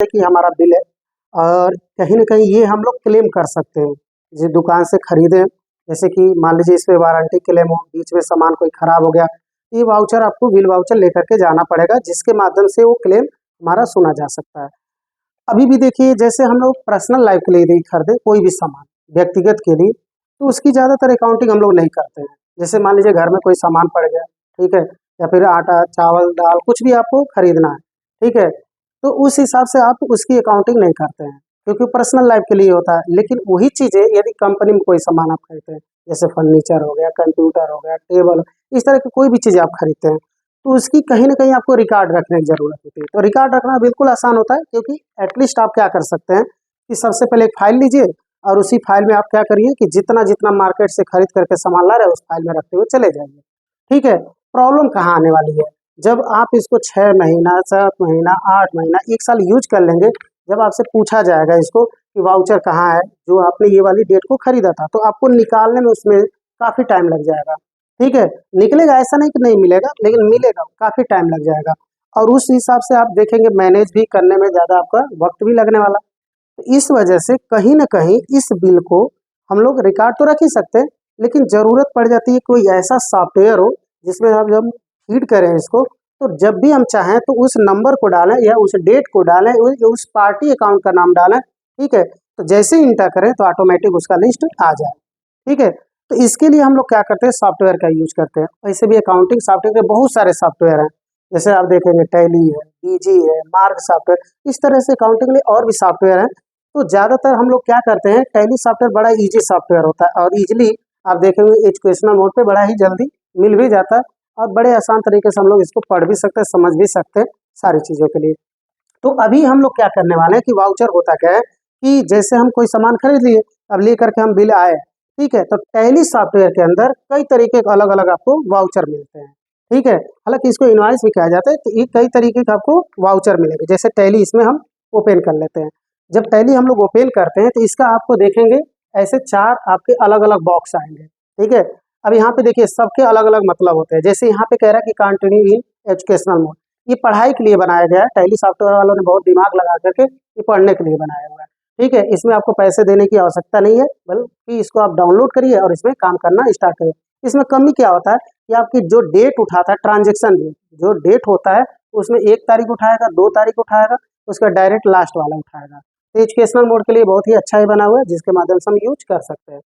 कि हमारा बिल है और कहीं न कहीं ये हम लोग क्लेम कर सकते हैं। जिस दुकान से खरीदें, जैसे कि मान लीजिए इस पे वारंटी क्लेम हो, बीच में सामान कोई खराब हो गया, ये वाउचर आपको बिल वाउचर लेकर के जाना पड़ेगा, जिसके माध्यम से वो क्लेम हमारा सुना जा सकता है। अभी भी देखिए जैसे हम लोग पर्सनल लाइफ के लिए यदि खरीदें कोई भी सामान व्यक्तिगत के लिए, तो उसकी ज़्यादातर अकाउंटिंग हम लोग नहीं करते हैं। जैसे मान लीजिए घर में कोई सामान पड़ गया, ठीक है? या फिर आटा, चावल, दाल कुछ भी आपको खरीदना है, ठीक है? तो उस हिसाब से आप उसकी अकाउंटिंग नहीं करते हैं, क्योंकि पर्सनल लाइफ के लिए होता है। लेकिन वही चीज़ें यदि कंपनी में कोई सामान आप खरीदते हैं, जैसे फर्नीचर हो गया, कंप्यूटर हो गया, टेबल, इस तरह की कोई भी चीज़ें आप खरीदते हैं, तो उसकी कहीं न कहीं आपको रिकॉर्ड रखने की ज़रूरत होती है। तो रिकॉर्ड रखना बिल्कुल आसान होता है, क्योंकि एटलीस्ट आप क्या कर सकते हैं कि सबसे पहले एक फ़ाइल लीजिए और उसी फ़ाइल में आप क्या करिए कि जितना-जितना मार्केट से खरीद करके सामान ला रहे हैं, उस फ़ाइल में रखते हुए चले जाइए, ठीक है? प्रॉब्लम कहाँ आने वाली है, जब आप इसको 6 महीना, 7 महीना, 8 महीना, 1 साल यूज़ कर लेंगे, जब आपसे पूछा जाएगा इसको कि वाउचर कहाँ है, जो आपने ये वाली डेट को खरीदा था, तो आपको निकालने में उसमें काफ़ी टाइम लग जाएगा, ठीक है? निकलेगा, ऐसा नहीं कि नहीं मिलेगा, लेकिन मिलेगा, काफ़ी टाइम लग जाएगा और उस हिसाब से आप देखेंगे मैनेज भी करने में ज़्यादा आपका वक़्त भी लगने वाला। तो इस वजह से कहीं न कहीं इस बिल को हम लोग रिकॉर्ड तो रख ही सकते हैं, लेकिन ज़रूरत पड़ जाती है कोई ऐसा सॉफ्टवेयर हो, जिसमें हम जब फीड करें इसको, तो जब भी हम चाहें तो उस नंबर को डालें या उस डेट को डालें, उस पार्टी अकाउंट का नाम डालें, ठीक है? तो जैसे ही इंटर करें तो ऑटोमेटिक उसका लिस्ट आ जाए, ठीक है? तो इसके लिए हम लोग क्या करते हैं, सॉफ्टवेयर का यूज़ करते हैं। ऐसे भी अकाउंटिंग सॉफ्टवेयर के बहुत सारे सॉफ्टवेयर हैं, जैसे आप देखेंगे टैली है, ईजी है, मार्क सॉफ्टवेयर, इस तरह से अकाउंटिंग के लिए और भी सॉफ्टवेयर हैं। तो ज़्यादातर हम लोग क्या करते हैं, टैली सॉफ्टवेयर बड़ा ईजी सॉफ्टवेयर होता है और ईजिली आप देखेंगे एजुकेशनल मोड पे बड़ा ही जल्दी मिल भी जाता है और बड़े आसान तरीके से हम लोग इसको पढ़ भी सकते हैं, समझ भी सकते हैं सारी चीज़ों के लिए। तो अभी हम लोग क्या करने वाले हैं कि वाउचर होता क्या है कि जैसे हम कोई सामान खरीद लिए, अब लेकर के हम बिल आए, ठीक है? तो टैली सॉफ्टवेयर के अंदर कई तरीके के अलग-अलग आपको वाउचर मिलते हैं, ठीक है? हालाँकि इसको इनवॉइस भी कहा जाता है, तो ये कई तरीके का आपको वाउचर मिलेंगे। जैसे टैली इसमें हम ओपन कर लेते हैं। जब टैली हम लोग ओपन करते हैं, तो इसका आपको देखेंगे ऐसे 4 आपके अलग-अलग बॉक्स आएँगे, ठीक है? अब यहाँ पे देखिए सबके अलग-अलग मतलब होते हैं। जैसे यहाँ पे कह रहा है कि कंटिन्यू इन एजुकेशनल मोड, ये पढ़ाई के लिए बनाया गया है। टैली सॉफ्टवेयर वालों ने बहुत दिमाग लगा करके ये पढ़ने के लिए बनाया हुआ है, ठीक है? इसमें आपको पैसे देने की आवश्यकता नहीं है, बल्कि इसको आप डाउनलोड करिए और इसमें काम करना स्टार्ट करिए। इसमें कमी क्या होता है कि आपकी जो डेट उठाता है ट्रांज़ैक्शन जो डेट होता है, उसमें 1 तारीख उठाएगा, 2 तारीख उठाएगा, उसका डायरेक्ट लास्ट वाला उठाएगा। तो एजुकेशनल मोड के लिए बहुत ही अच्छा ये बना हुआ है, जिसके माध्यम से हम यूज़ कर सकते हैं।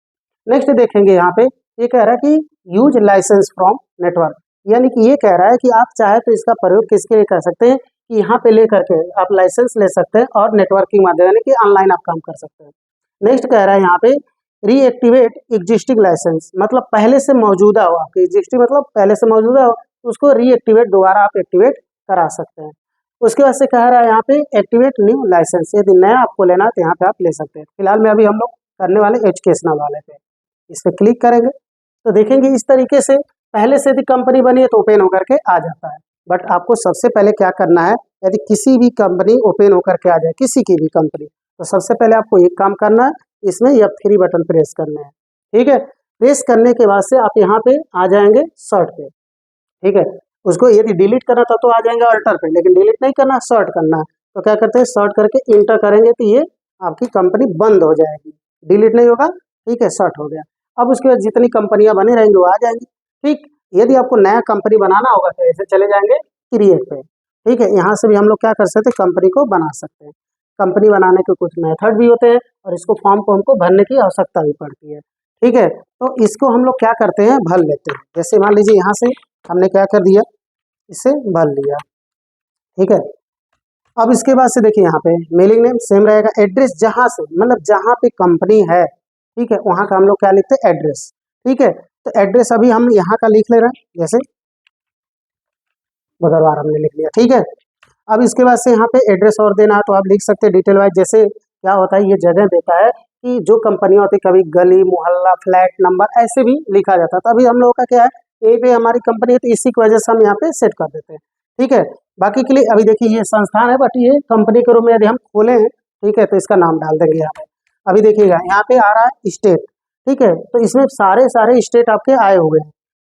नेक्स्ट देखेंगे यहाँ पे, ये कह रहा है कि यूज़ लाइसेंस फ्रॉम नेटवर्क, यानी कि ये कह रहा है कि आप चाहे तो इसका प्रयोग किसके लिए कर सकते हैं कि यहाँ पे लेकर के आप लाइसेंस ले सकते हैं और नेटवर्किंग माध्यम यानी कि ऑनलाइन आप काम कर सकते हैं। नेक्स्ट कह रहा है यहाँ पे रीएक्टिवेट एग्जिस्टिंग लाइसेंस, मतलब पहले से मौजूदा हो, आपके एग्जिस्टिंग मतलब पहले से मौजूदा हो, उसको रीएक्टिवेट दोबारा आप एक्टिवेट करा सकते हैं। उसके बाद से कह रहा है यहाँ पे एक्टिवेट न्यू लाइसेंस, यदि नया आपको लेना है तो यहाँ पे आप ले सकते हैं। फिलहाल में अभी हम लोग करने वाले एजुकेशनल वाले पे, इस पे क्लिक करेंगे तो देखेंगे इस तरीके से पहले से यदि कंपनी बनी है तो ओपन होकर के आ जाता है। बट आपको सबसे पहले क्या करना है, यदि किसी भी कंपनी ओपन होकर के आ जाए, किसी की भी कंपनी, तो सबसे पहले आपको एक काम करना है, इसमें F3 बटन प्रेस करना है, ठीक है? प्रेस करने के बाद से आप यहाँ पे आ जाएंगे सर्ट पे, ठीक है? उसको यदि डिलीट करना था तो आ जाएंगे अल्टर पे, लेकिन डिलीट नहीं करना, सर्ट करना है। तो क्या करते हैं, सर्ट करके इंटर करेंगे तो ये आपकी कंपनी बंद हो जाएगी, डिलीट नहीं होगा, ठीक है? सर्ट हो गया। अब उसके बाद जितनी कंपनियां बनी रहेंगी वो आ जाएंगी, ठीक? यदि आपको नया कंपनी बनाना होगा तो ऐसे चले जाएंगे क्रिएट पे, ठीक है? यहाँ से भी हम लोग क्या कर सकते हैं, कंपनी को बना सकते हैं। कंपनी बनाने के कुछ मेथड भी होते हैं और इसको फॉर्म को हमको भरने की आवश्यकता भी पड़ती है, ठीक है? तो इसको हम लोग क्या करते हैं, भर लेते हैं। जैसे मान लीजिए यहाँ से हमने क्या कर दिया, इसे भर लिया, ठीक है? अब इसके बाद से देखिए यहाँ पे मेलिंग नेम सेम रहेगा, एड्रेस जहाँ से मतलब जहाँ पे कंपनी है, ठीक है, वहाँ का हम लोग क्या लिखते हैं, एड्रेस, ठीक है? तो एड्रेस अभी हम यहाँ का लिख ले रहे हैं, जैसे बगरवार हमने लिख लिया, ठीक है? अब इसके बाद से यहाँ पे एड्रेस और देना है तो आप लिख सकते हैं डिटेल वाइज। जैसे क्या होता है, ये जगह देता है कि जो कंपनियाँ होती है, कभी गली, मोहल्ला, फ्लैट नंबर ऐसे भी लिखा जाता है। तो अभी हम लोगों का क्या है, यहीं पे हमारी कंपनी है तो इसी की वजह से हम यहाँ पे सेट कर देते हैं, ठीक है? बाकी के लिए अभी देखिए ये संस्थान है, बट ये कंपनी के रूप में यदि हम खोले हैं, ठीक है, तो इसका नाम डाल देंगे यहाँ पे। अभी देखिएगा यहाँ पे आ रहा है स्टेट, ठीक है? तो इसमें सारे स्टेट आपके आए हुए हैं,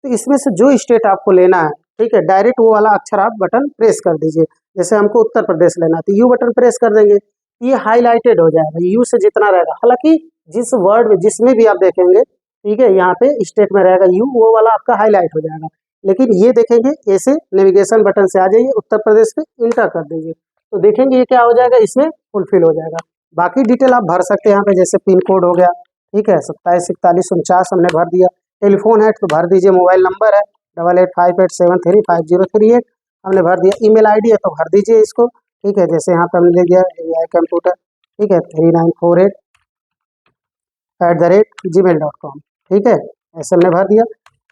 तो इसमें से जो स्टेट आपको लेना है, ठीक है, डायरेक्ट वो वाला अक्षर आप बटन प्रेस कर दीजिए। जैसे हमको उत्तर प्रदेश लेना है तो यू बटन प्रेस कर देंगे, ये हाईलाइटेड हो जाएगा, यू से जितना रहेगा। हालांकि जिस वर्ड में जिसमें भी आप देखेंगे, ठीक है, यहाँ पे स्टेट में रहेगा यू, वो वाला आपका हाईलाइट हो जाएगा। लेकिन ये देखेंगे ऐसे नेविगेशन बटन से आ जाइए, उत्तर प्रदेश पे इंटर कर दीजिए, तो देखेंगे ये क्या हो जाएगा, इसमें फुलफिल हो जाएगा। बाकी डिटेल आप भर सकते हैं यहाँ पे, जैसे पिन कोड हो गया, ठीक है, 274149 हमने भर दिया। टेलीफोन है तो भर दीजिए, मोबाइल नंबर है 8858735038 हमने भर दिया। ईमेल आईडी है तो भर दीजिए इसको, ठीक है, जैसे यहाँ पे हमने ले दिया AI कंप्यूटर, ठीक है, 3948@gmail.com, ठीक है, ऐसे हमने भर दिया।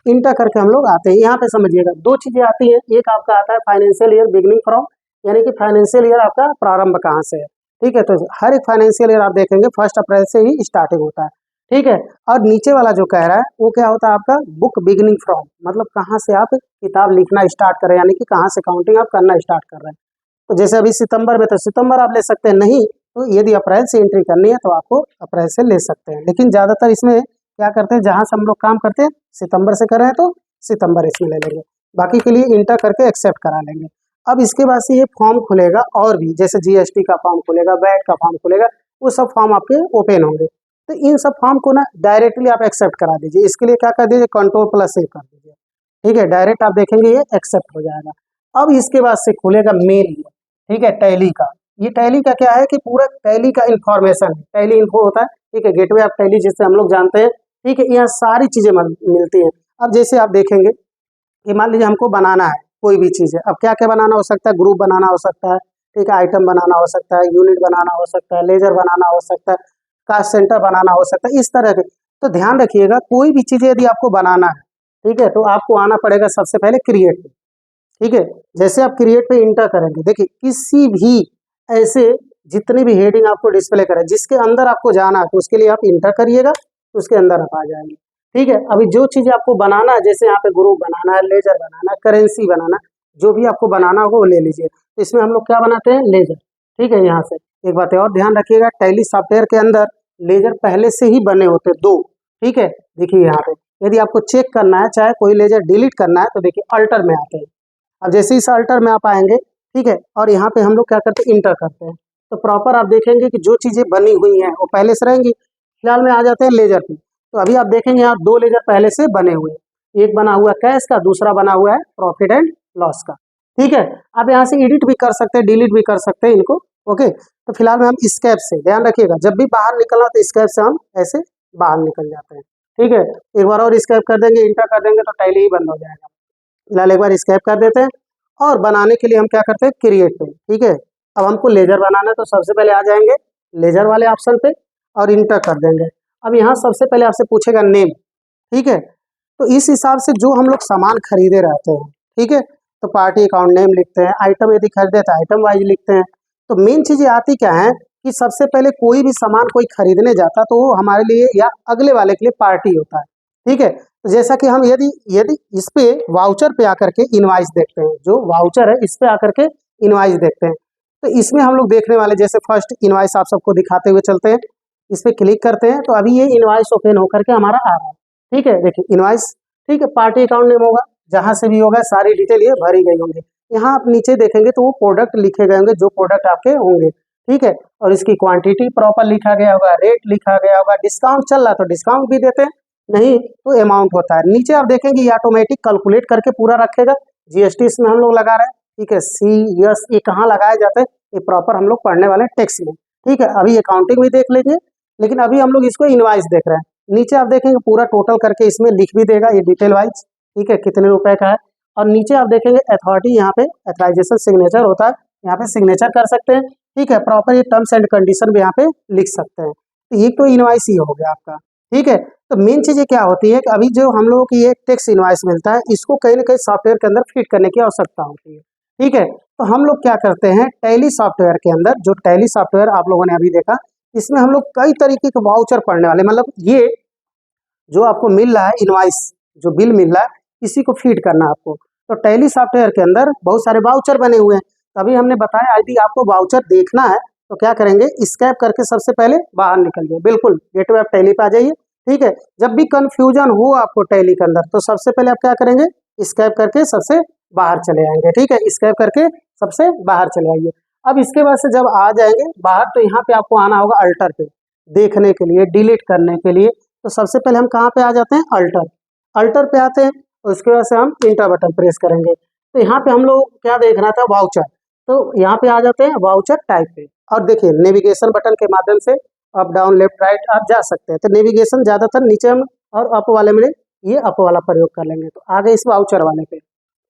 इंटर करके हम लोग आते हैं, यहाँ पे समझिएगा दो चीज़ें आती हैं, एक आपका आता है फाइनेंशियल ईयर बिगनिंग फ्रॉम, यानी कि फाइनेंशियल ईयर आपका प्रारंभ कहाँ से है, ठीक है, तो हर एक फाइनेंशियल ईयर आप देखेंगे 1 अप्रैल से ही स्टार्टिंग होता है, ठीक है। और नीचे वाला जो कह रहा है वो क्या होता है आपका बुक बिगनिंग फ्रॉम, मतलब कहाँ से आप किताब लिखना स्टार्ट करें, यानी कि कहाँ से काउंटिंग आप करना स्टार्ट कर रहे हैं। तो जैसे अभी सितंबर में, तो सितंबर आप ले सकते हैं, नहीं तो यदि अप्रैल से एंट्री करनी है तो आपको अप्रैल से ले सकते हैं। लेकिन ज़्यादातर इसमें क्या करते हैं, जहाँ से हम लोग काम करते हैं सितंबर से कर रहे हैं तो सितंबर इसमें ले लेंगे, बाकी के लिए इंटर करके एक्सेप्ट करा लेंगे। अब इसके बाद से ये फॉर्म खुलेगा, और भी जैसे GST का फॉर्म खुलेगा, वैट का फॉर्म खुलेगा, वो सब फॉर्म आपके ओपन होंगे। तो इन सब फॉर्म को ना डायरेक्टली आप एक्सेप्ट करा दीजिए। इसके लिए क्या कर दीजिए, Ctrl+A कर दीजिए, ठीक है, डायरेक्ट आप देखेंगे ये एक्सेप्ट हो जाएगा। अब इसके बाद से खुलेगा मेन, ठीक है, टैली का। ये टैली का क्या है कि पूरा टैली का इंफॉर्मेशन है, टैली इन्फो होता है, ठीक है, गेटवे ऑफ टैली जिसे हम लोग जानते हैं, ठीक है, यहाँ सारी चीज़ें मिलती हैं। अब जैसे आप देखेंगे कि मान लीजिए हमको बनाना है कोई भी चीज़ है, अब क्या क्या बनाना हो सकता है, ग्रुप बनाना हो सकता है, ठीक है, आइटम बनाना हो सकता है, यूनिट बनाना हो सकता है, लेजर बनाना हो सकता है, कास्ट सेंटर बनाना हो सकता है, इस तरह के। तो ध्यान रखिएगा कोई भी चीज़ यदि आपको बनाना है, ठीक है, तो आपको आना पड़ेगा सबसे पहले क्रिएट, ठीक है, जैसे आप क्रिएट पे इंटर करेंगे, देखिए किसी भी ऐसे जितने भी हेडिंग आपको डिस्प्ले करें जिसके अंदर आपको जाना है, तो उसके लिए आप इंटर करिएगा, तो उसके अंदर आप आ जाएंगे, ठीक है। अभी जो चीज़ आपको बनाना है, जैसे यहाँ पे ग्रुप बनाना है, लेजर बनाना है, करेंसी बनाना, जो भी आपको बनाना होगा वो ले लीजिए। तो इसमें हम लोग क्या बनाते हैं, लेजर, ठीक है। यहाँ से एक बात और ध्यान रखिएगा, टैली सॉफ्टवेयर के अंदर लेजर पहले से ही बने होते हैं 2, ठीक है। देखिए यहाँ पे यदि आपको चेक करना है, चाहे कोई लेजर डिलीट करना है, तो देखिए अल्टर में आते हैं। अब जैसे इस अल्टर में आप आएंगे, ठीक है, और यहाँ पे हम लोग क्या करते हैं, इंटर करते हैं, तो प्रॉपर आप देखेंगे कि जो चीज़ें बनी हुई हैं वो पहले से रहेंगी। फिलहाल में आ जाते हैं लेजर पे, तो अभी आप देखेंगे यहाँ 2 लेजर पहले से बने हुए हैं, एक बना हुआ है कैश का, दूसरा बना हुआ है प्रॉफिट एंड लॉस का, ठीक है। आप यहाँ से एडिट भी कर सकते हैं, डिलीट भी कर सकते हैं इनको, ओके। तो फिलहाल में हम स्केप से, ध्यान रखिएगा जब भी बाहर निकलना तो स्केप से हम ऐसे बाहर निकल जाते हैं, ठीक है। एक बार और स्केप कर देंगे, इंटर कर देंगे तो टैली ही बंद हो जाएगा। फिलहाल एक बार स्केप कर देते हैं, और बनाने के लिए हम क्या करते हैं, क्रिएट पे, ठीक है। अब हमको लेजर बनाना है तो सबसे पहले आ जाएंगे लेजर वाले ऑप्शन पे और इंटर कर देंगे। अब यहाँ सबसे पहले आपसे पूछेगा नेम, ठीक है, तो इस हिसाब से जो हम लोग सामान खरीदे रहते हैं, ठीक है, तो पार्टी अकाउंट नेम लिखते हैं, आइटम यदि खरीदे तो आइटम वाइज लिखते हैं। तो मेन चीज़ें आती क्या है कि सबसे पहले कोई भी सामान कोई खरीदने जाता तो वो हमारे लिए या अगले वाले के लिए पार्टी होता है, ठीक है। तो जैसा कि हम यदि यदि इस पे वाउचर पे आकर के इनवाइस देखते हैं, जो वाउचर है इस पे आकर के इनवाइस देखते हैं, तो इसमें हम लोग देखने वाले, जैसे फर्स्ट इनवाइस आप सबको दिखाते हुए चलते हैं, इस पे क्लिक करते हैं तो अभी ये इनवाइस ओपन होकर के हमारा आ रहा है, ठीक है। देखिए इनवाइस, ठीक है, पार्टी अकाउंट नेम होगा, जहाँ से भी होगा सारी डिटेल ये भरी गई होंगी। यहाँ आप नीचे देखेंगे तो वो प्रोडक्ट लिखे गए होंगे, जो प्रोडक्ट आपके होंगे, ठीक है, और इसकी क्वांटिटी प्रॉपर लिखा गया होगा, रेट लिखा गया होगा, डिस्काउंट चल रहा तो डिस्काउंट भी देते हैं, नहीं तो अमाउंट होता है। नीचे आप देखेंगे ये ऑटोमेटिक कैलकुलेट करके पूरा रखेगा। GST इसमें हम लोग लगा रहे हैं, ठीक है, CS ये कहाँ लगाए जाते हैं, ये प्रॉपर हम लोग पढ़ने वाले टैक्स में, ठीक है। अभी अकाउंटिंग भी देख लेंगे, लेकिन अभी हम लोग इसको इनवाइस देख रहे हैं। नीचे आप देखेंगे पूरा टोटल करके इसमें लिख भी देगा ये डिटेल वाइज, ठीक है, कितने रुपए का है। और नीचे आप देखेंगे अथॉरिटी, यहाँ पे अथराइजेशन सिग्नेचर होता है, यहाँ पे सिग्नेचर कर सकते हैं, ठीक है। प्रॉपर ये टर्म्स एंड कंडीशन भी यहाँ पे लिख सकते हैं। तो ये तो इनवाइस ही हो गया आपका, ठीक है। तो मेन चीज़ें क्या होती है कि अभी जो हम लोगों की ये टैक्स इनवाइस मिलता है, इसको कहीं ना कहीं सॉफ्टवेयर के अंदर फिट करने की आवश्यकता होती है, ठीक है। तो हम लोग क्या करते हैं, टैली सॉफ्टवेयर के अंदर, जो टैली सॉफ्टवेयर आप लोगों ने अभी देखा, इसमें हम लोग कई तरीके के वाउचर पढ़ने वाले, मतलब ये जो आपको मिल रहा है इनवाइस, जो बिल मिल रहा है, इसी को फीड करना है आपको। तो टैली सॉफ्टवेयर के अंदर बहुत सारे वाउचर बने हुए हैं। तभी हमने बताया यदि आपको वाउचर देखना है तो क्या करेंगे, स्कैप करके सबसे पहले बाहर निकल जाइए, बिल्कुल गेटवे ऑफ टैली पे आ जाइए, ठीक है। जब भी कंफ्यूजन हो आपको टैली के अंदर, तो सबसे पहले आप क्या करेंगे, स्कैप करके सबसे बाहर चले आएंगे, ठीक है। स्कैप करके सबसे बाहर चले आइए। अब इसके बाद से जब आ जाएंगे बाहर तो यहाँ पे आपको आना होगा अल्टर पे, देखने के लिए, डिलीट करने के लिए। तो सबसे पहले हम कहाँ पे आ जाते हैं, अल्टर। अल्टर पे आते हैं, उसके बाद से हम इंटर बटन प्रेस करेंगे। तो यहाँ पे हम लोग क्या देखना था, वाउचर। तो यहाँ पे आ जाते हैं वाउचर टाइप पे, और देखिए नेविगेशन बटन के माध्यम से अप डाउन लेफ्ट राइट आप जा सकते हैं। तो नेविगेशन ज़्यादातर नीचे हम और अप वाले में ये अप वाला प्रयोग कर लेंगे। तो आगे इस वाउचर वाले पे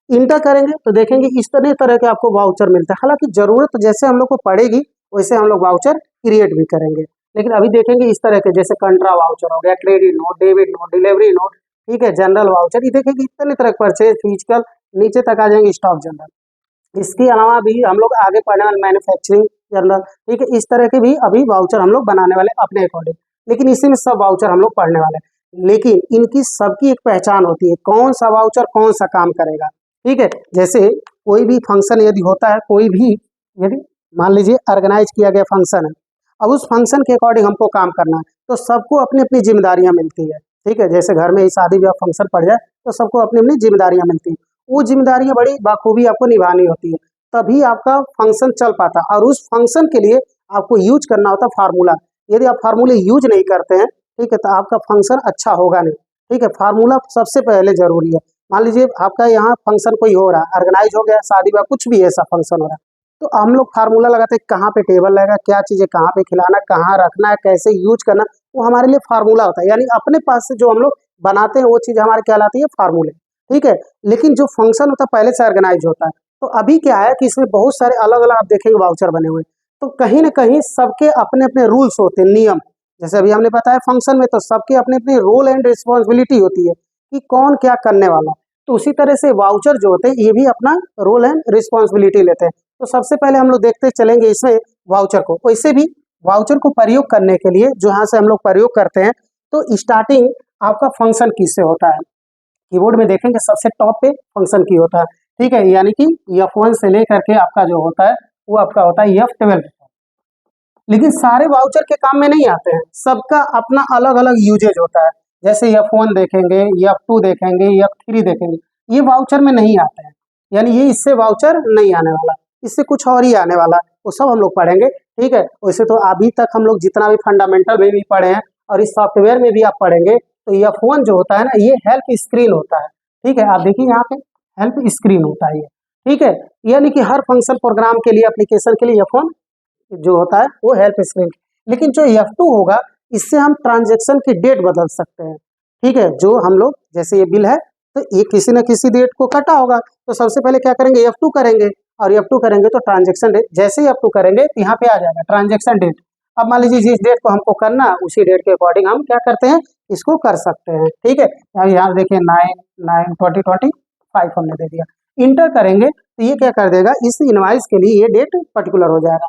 इंटर करेंगे तो देखेंगे इस तरह के आपको वाउचर मिलता है। हालांकि जरूरत जैसे हम लोग को पड़ेगी वैसे हम लोग वाउचर क्रिएट भी करेंगे, लेकिन अभी देखेंगे इस तरह के, जैसे कंट्रा वाउचर हो गया, credit note, debit note, delivery note, ठीक है, जनरल वाउचर। ये देखेंगे इतने तरह परचेज, फिजिकल, नीचे तक आ जाएंगे स्टॉक जनरल। इसके अलावा भी हम लोग आगे पढ़ने वाले मैन्युफैक्चरिंग जनरल, ठीक है, इस तरह के भी अभी वाउचर हम लोग बनाने वाले अपने अकॉर्डिंग। लेकिन इसी में सब वाउचर हम लोग पढ़ने वाले हैं, लेकिन इनकी सबकी एक पहचान होती है, कौन सा वाउचर कौन सा काम करेगा, ठीक है। जैसे कोई भी फंक्शन यदि होता है, कोई भी यदि मान लीजिए ऑर्गेनाइज किया गया फंक्शन है, अब उस फंक्शन के अकॉर्डिंग हमको काम करना है, तो सबको अपनी अपनी जिम्मेदारियां मिलती है, ठीक है। जैसे घर में ही शादी ब्याह फंक्शन पड़ जाए तो सबको अपनी अपनी जिम्मेदारियां मिलती हैं, वो जिम्मेदारियां बड़ी बाखूबी आपको निभानी होती है, तभी आपका फंक्शन चल पाता है। और उस फंक्शन के लिए आपको यूज करना होता है फार्मूला। यदि आप फार्मूले यूज नहीं करते हैं, ठीक है, तो आपका फंक्शन अच्छा होगा नहीं, ठीक है। फार्मूला सबसे पहले जरूरी है। मान लीजिए आपका यहाँ फंक्शन कोई हो रहा है, ऑर्गेनाइज हो गया, शादी ब्याह कुछ भी ऐसा फंक्शन हो रहा है, तो हम लोग फार्मूला लगाते हैं, कहाँ पे टेबल लगेगा, क्या चीज़ें कहाँ पे खिलाना, कहाँ रखना है, कैसे यूज करना, वो हमारे लिए फार्मूला होता है। यानी अपने पास से जो हम लोग बनाते हैं वो चीज़ हमारे कहलाती है फार्मूले, ठीक है। लेकिन जो फंक्शन होता है पहले से ऑर्गेनाइज होता है, तो अभी क्या है कि इसमें बहुत सारे अलग अलग आप देखेंगे वाउचर बने हुए हैं, तो कहीं ना कहीं सबके अपने अपने रूल्स होते हैं, नियम। जैसे अभी हमने बताया फंक्शन में तो सबके अपने अपने रोल एंड रिस्पॉन्सिबिलिटी होती है कि कौन क्या करने वाला। तो उसी तरह से वाउचर जो होते हैं ये भी अपना रोल एंड रिस्पॉन्सिबिलिटी लेते हैं। तो सबसे पहले हम लोग देखते चलेंगे इसमें वाउचर को। वैसे भी वाउचर को प्रयोग करने के लिए जो यहाँ से हम लोग प्रयोग करते हैं, तो स्टार्टिंग आपका फंक्शन की से होता है। कीबोर्ड में देखेंगे सबसे टॉप पे फंक्शन की होता है, ठीक है। यानी कि F1 से लेकर के आपका जो होता है वो आपका होता है F12। लेकिन सारे वाउचर के काम में नहीं आते हैं, सबका अपना अलग अलग यूजेज होता है। जैसे F1 देखेंगे, F2 देखेंगे, F3 देखेंगे, ये वाउचर में नहीं आते हैं, यानी ये इससे वाउचर नहीं आने वाला, इससे कुछ और ही आने वाला, वो सब हम लोग पढ़ेंगे, ठीक है। वैसे तो अभी तक हम लोग जितना भी फंडामेंटल में भी पढ़े हैं और इस सॉफ्टवेयर में भी आप पढ़ेंगे, तो F1 जो होता है ना, ये हेल्प स्क्रीन होता है, ठीक है। आप देखिए यहाँ पे हेल्प स्क्रीन होता है ये, ठीक है। यानी कि हर फंक्शन प्रोग्राम के लिए, एप्लीकेशन के लिए F1 जो होता है वो हेल्प स्क्रीन। लेकिन जो F2 होगा, इससे हम ट्रांजेक्शन की डेट बदल सकते हैं, ठीक है। जो हम लोग जैसे ये बिल है तो ये किसी न किसी डेट को कटा होगा, तो सबसे पहले क्या करेंगे, F2 करेंगे, और F2 करेंगे तो ट्रांजेक्शन डेट, जैसे ही F2 करेंगे तो यहाँ पे आ जाएगा ट्रांजेक्शन डेट। अब मान लीजिए जिस डेट को हमको करना है उसी डेट के अकॉर्डिंग हम क्या करते हैं, इसको कर सकते हैं, ठीक है। यहाँ देखिए 9/9/2025 हमने दे दिया, इंटर करेंगे तो ये क्या कर देगा, इस इनवाइस के लिए ये डेट पर्टिकुलर हो जाएगा।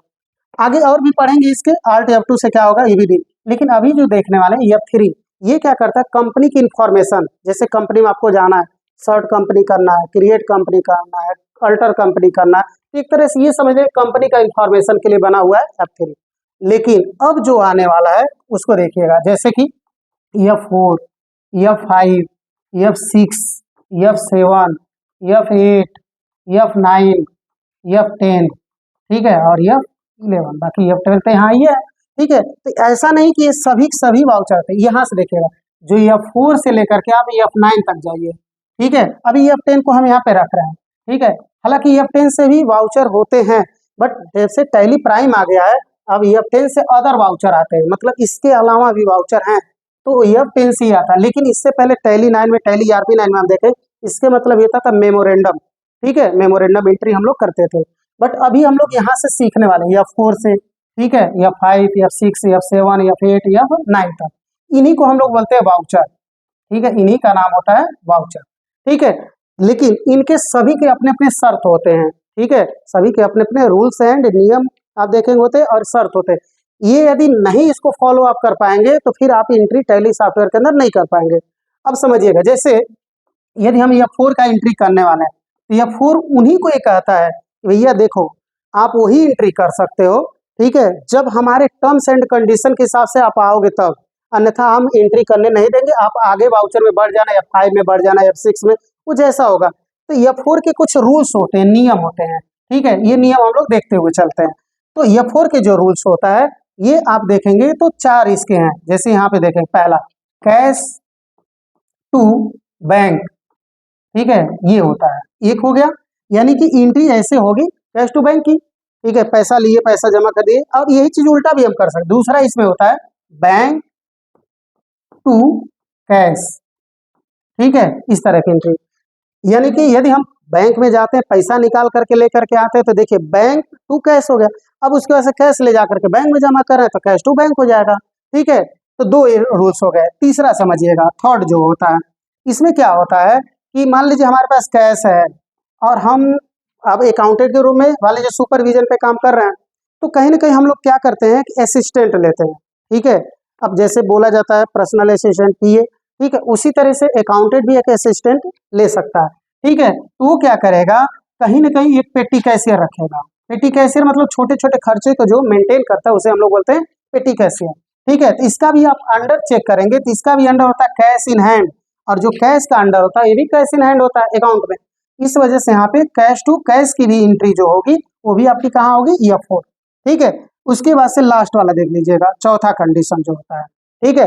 आगे और भी पढ़ेंगे इसके, Alt F2 से क्या होगा EBD। लेकिन अभी जो देखने वाले हैं F3, ये क्या करता है, कंपनी की इंफॉर्मेशन, जैसे कंपनी में आपको जाना है, सर्ट कंपनी करना है, क्रिएट कंपनी करना है, अल्टर कंपनी करना है, तो एक तरह से ये समझ लें कंपनी का इंफॉर्मेशन के लिए बना हुआ है F3। लेकिन अब जो आने वाला है उसको देखिएगा, जैसे कि F4, F5, F6, F7, F8, F9, F10, ठीक है, और F11, बाकी F12 तो यहाँ ही है, ठीक है। तो ऐसा नहीं कि ये सभी सभी वाउचर थे, यहाँ से देखिएगा जो F4 से लेकर के आप F9 तक जाइए, ठीक है। अभी F10 को हम यहाँ पे रख रहे हैं, ठीक है। हालांकि F10 से भी वाउचर होते हैं, बट जैसे टैली प्राइम आ गया है, अब F10 से अदर वाउचर आते हैं, मतलब इसके अलावा भी वाउचर हैं, तो F10 से ही आता है। लेकिन इससे पहले टैली 9 में, टैली ERP 9 में हम देखें, इसके मतलब ये था मेमोरेंडम, ठीक है, मेमोरेंडम एंट्री हम लोग करते थे। बट अभी हम लोग यहाँ से सीखने वाले हैं F4 से, ठीक है, F5, F6, F7, F8, F9 तक, इन्हीं को हम लोग बोलते हैं वाउचर, ठीक है, इन्हीं का नाम होता है वाउचर, ठीक है। लेकिन इनके सभी के अपने अपने शर्त होते हैं, ठीक है, सभी के अपने अपने रूल्स एंड नियम आप देखेंगे होते हैं और शर्त होते हैं। ये यदि नहीं इसको फॉलो अप कर पाएंगे तो फिर आप एंट्री टैली सॉफ्टवेयर के अंदर नहीं कर पाएंगे। अब समझिएगा, जैसे यदि हम F4 का एंट्री करने वाले हैं तो F4 उन्हीं को ये कहता है, भैया देखो आप वही एंट्री कर सकते हो, ठीक है, जब हमारे टर्म्स एंड कंडीशन के हिसाब से आप आओगे तब, अन्यथा हम एंट्री करने नहीं देंगे। आप आगे वाउचर में बढ़ जाना, F5 में बढ़ जाना, F6 में, वो जैसा होगा। तो F4 के कुछ रूल्स होते हैं, नियम होते हैं, ठीक है, ये नियम हम लोग देखते हुए चलते हैं। तो F4 के जो रूल्स होता है ये आप देखेंगे तो 4 इसके हैं। जैसे यहाँ पे देखें, पहला कैश टू बैंक, ठीक है, ये होता है, एक हो गया। यानी कि एंट्री ऐसे होगी कैश टू बैंक की, ठीक है, पैसा लिए पैसा जमा कर दिए। अब यही चीज उल्टा भी हम कर सकते। दूसरा इसमें होता है बैंक टू कैश, ठीक है, इस तरह की एंट्री। यानी कि यदि हम बैंक में जाते हैं, पैसा निकाल करके लेकर के आते हैं, तो देखिए बैंक टू कैश हो गया। अब उसके बाद से कैश ले जा करके बैंक में जमा कर रहे हैं तो कैश टू बैंक हो जाएगा, ठीक है। तो दो रूल्स हो गए। तीसरा समझिएगा, थर्ड जो होता है, इसमें क्या होता है कि मान लीजिए हमारे पास कैश है और हम अब अकाउंटेंट के रूम में मान लीजिए सुपरविजन पे काम कर रहे हैं, तो कहीं ना कहीं हम लोग क्या करते हैं कि असिस्टेंट लेते हैं, ठीक है। अब जैसे बोला जाता है पर्सनल असिस्टेंट पीए, ठीक है, उसी तरह से अकाउंटेंट भी एक असिस्टेंट ले सकता है, ठीक है। तो वो क्या करेगा, कहीं ना कहीं एक पेटी कैशियर रखेगा। पेटी कैशियर मतलब छोटे छोटे खर्चे को जो मेंटेन करता है उसे हम लोग बोलते हैं पेटी कैशियर, ठीक है। तो इसका भी आप अंडर चेक करेंगे तो इसका भी अंडर होता है कैश इन हैंड, और जो कैश का अंडर होता है ये भी कैश इन हैंड होता है अकाउंट में। इस वजह से यहाँ पे कैश टू कैश की भी एंट्री जो होगी वो भी आपकी कहाँ होगी, F4, ठीक है। उसके बाद से लास्ट वाला देख लीजिएगा, चौथा कंडीशन जो होता है, ठीक है।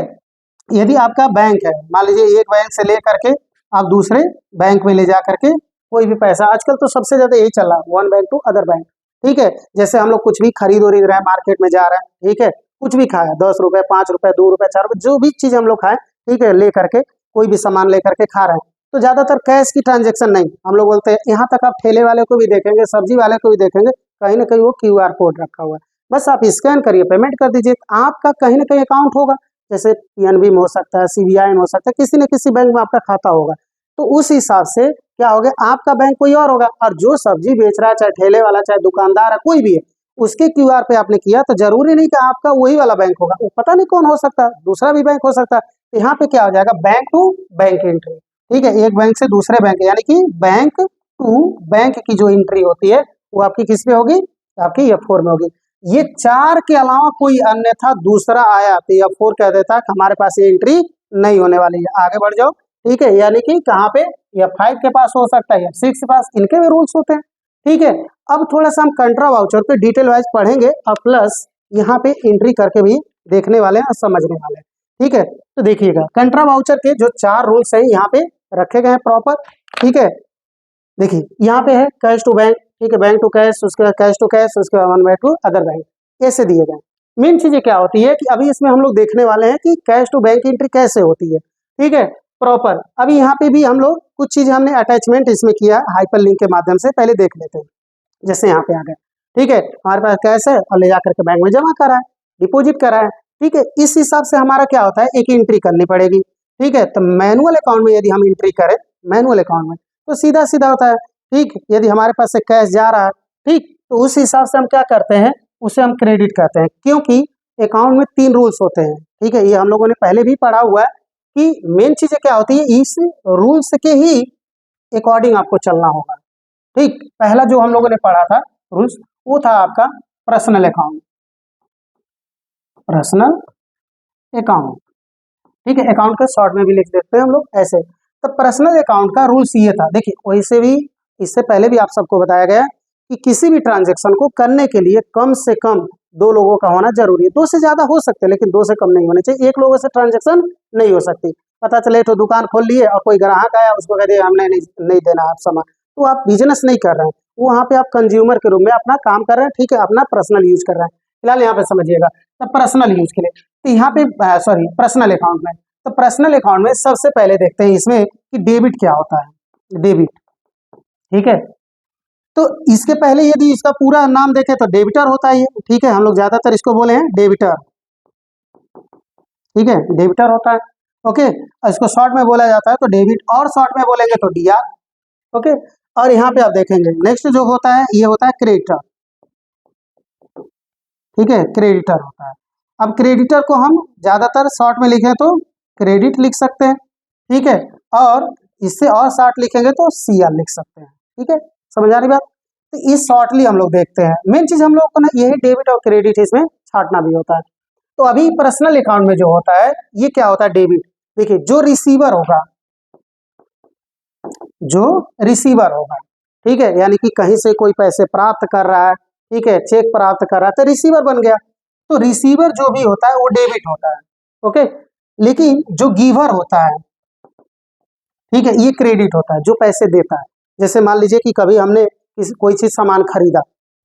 यदि आपका बैंक है, मान लीजिए एक बैंक से ले करके आप दूसरे बैंक में ले जा करके कोई भी पैसा, आजकल तो सबसे ज्यादा यही चल रहा है, one bank to other bank, ठीक है। जैसे हम लोग कुछ भी खरीद रहे हैं, मार्केट में जा रहे हैं, ठीक है, कुछ भी खाया, 10 रुपए 5 रुपए 2 रुपए 4 रुपए जो भी चीज हम लोग खाएं, ठीक है, ले करके कोई भी सामान ले करके खा रहे हैं, तो ज्यादातर कैश की ट्रांजेक्शन नहीं, हम लोग बोलते हैं। यहाँ तक आप ठेले वाले को भी देखेंगे, सब्जी वाले को भी देखेंगे, कहीं ना कहीं वो QR कोड रखा हुआ है, बस आप स्कैन करिए, पेमेंट कर दीजिए, आपका कहीं ना कहीं अकाउंट होगा। जैसे PNB में हो सकता है, CBI में हो सकता है, किसी न किसी बैंक में आपका खाता होगा। तो उस हिसाब से क्या हो गया, आपका बैंक कोई और होगा, और जो सब्जी बेच रहा है, चाहे ठेले वाला चाहे दुकानदार है, कोई भी है, उसके QR पे आपने किया तो जरूरी नहीं कि आपका वही वाला बैंक होगा, वो पता नहीं कौन हो सकता है, दूसरा भी बैंक हो सकता है। तो यहाँ पे क्या हो जाएगा, बैंक टू बैंक एंट्री, ठीक है, एक बैंक से दूसरे बैंक, यानी कि बैंक टू बैंक की जो एंट्री होती है वो आपकी किस पे होगी, आपकी F4 में होगी। ये 4 के अलावा कोई अन्यथा दूसरा आया तो F4 कह देता है कि हमारे पास ये एंट्री नहीं होने वाली है, आगे बढ़ जाओ, ठीक है। यानी कि कहाँ पे, F5 के पास हो सकता है, F6 के पास, इनके भी रूल्स होते हैं, ठीक है। अब थोड़ा सा हम कंट्रा वाउचर पे डिटेल वाइज पढ़ेंगे और प्लस यहाँ पे एंट्री करके भी देखने वाले हैं और समझने वाले हैं, ठीक है। तो देखिएगा, कंट्रा वाउचर के जो 4 रूल्स हैं यहाँ पे रखे गए हैं प्रॉपर, ठीक है। देखिए यहाँ पे है कैश टू बैंक, ठीक है, बैंक टू कैश, उसके बाद कैश टू कैश, उसके बाद one bank to other bank, ऐसे दिए गए। मेन चीजें क्या होती है कि अभी इसमें हम लोग देखने वाले हैं कि कैश टू बैंक एंट्री कैसे होती है, ठीक है, प्रॉपर। अभी यहाँ पे भी हम लोग कुछ चीजें हमने अटैचमेंट इसमें किया हाइपर लिंक के माध्यम से, पहले देख लेते हैं। जैसे यहाँ पे आ गए, ठीक है, हमारे पास कैश है और ले जाकर के बैंक में जमा करा है, डिपोजिट करा है, ठीक है। इस हिसाब से हमारा क्या होता है, एक एंट्री करनी पड़ेगी, ठीक है। तो मैनुअल अकाउंट में यदि हम एंट्री करें, मैनुअल अकाउंट में तो सीधा सीधा होता है, ठीक। यदि हमारे पास से कैश जा रहा है, ठीक, तो उस हिसाब से हम क्या करते हैं, उसे हम क्रेडिट करते हैं, क्योंकि अकाउंट में 3 रूल्स होते हैं, ठीक है। ये हम लोगों ने पहले भी पढ़ा हुआ है कि मेन चीजें क्या होती है, इस रूल्स के ही अकॉर्डिंग आपको चलना होगा, ठीक। पहला जो हम लोगों ने पढ़ा था रूल्स, वो था आपका पर्सनल अकाउंट, पर्सनल अकाउंट, ठीक है। अकाउंट का शॉर्ट में भी लिख देते हैं हम लोग ऐसे। तो पर्सनल अकाउंट का रूल्स ये था, देखिए वैसे भी इससे पहले भी आप सबको बताया गया कि किसी भी ट्रांजेक्शन को करने के लिए कम से कम 2 लोगों का होना जरूरी है, 2 से ज्यादा हो सकते हैं लेकिन 2 से कम नहीं होने चाहिए, एक लोगों से ट्रांजेक्शन नहीं हो सकती। पता चले तो दुकान खोल लिए और कोई ग्राहक आया, उसको कह दिया हमने नहीं देना आप सामान, तो आप बिजनेस नहीं कर रहे हैं, वहाँ पे आप कंज्यूमर के रूप में अपना काम कर रहे हैं, ठीक है, अपना पर्सनल यूज कर रहे हैं। फिलहाल यहाँ पे समझिएगा, तो पर्सनल यूज के लिए, तो यहाँ पे सॉरी पर्सनल अकाउंट में, तो पर्सनल अकाउंट में सबसे पहले देखते हैं इसमें कि डेबिट क्या होता है, डेबिट, ठीक है। तो इसके पहले यदि इसका पूरा नाम देखें तो डेबिटर होता है ये, ठीक है, हम लोग ज्यादातर इसको बोले हैं डेबिटर, ठीक है, डेबिटर होता है, ओके। और इसको शॉर्ट में बोला जाता है तो डेबिट, और शॉर्ट में बोलेंगे तो DR, ओके। और यहाँ पे आप देखेंगे नेक्स्ट जो होता है ये होता है क्रेडिटर, ठीक है, क्रेडिटर होता है। अब क्रेडिटर को हम ज्यादातर शॉर्ट में लिखें तो क्रेडिट लिख सकते हैं, ठीक है, और इससे और शॉर्ट लिखेंगे तो CR लिख सकते हैं, ठीक है, समझ आ रही बात। तो इस शॉर्टली हम लोग देखते हैं, मेन चीज हम लोग को ना यही डेबिट और क्रेडिट इसमें छांटना भी होता है। तो अभी पर्सनल अकाउंट में जो होता है ये क्या होता है, डेबिट। देखिए जो रिसीवर होगा, जो रिसीवर होगा, ठीक है, यानी कि कहीं से कोई पैसे प्राप्त कर रहा है, ठीक है, चेक प्राप्त कर रहा है तो रिसीवर बन गया। तो रिसीवर जो भी होता है वो डेबिट होता है, ओके। लेकिन जो गिवर होता है, ठीक है, ये क्रेडिट होता है, जो पैसे देता है। जैसे मान लीजिए कि कभी हमने कोई चीज सामान खरीदा,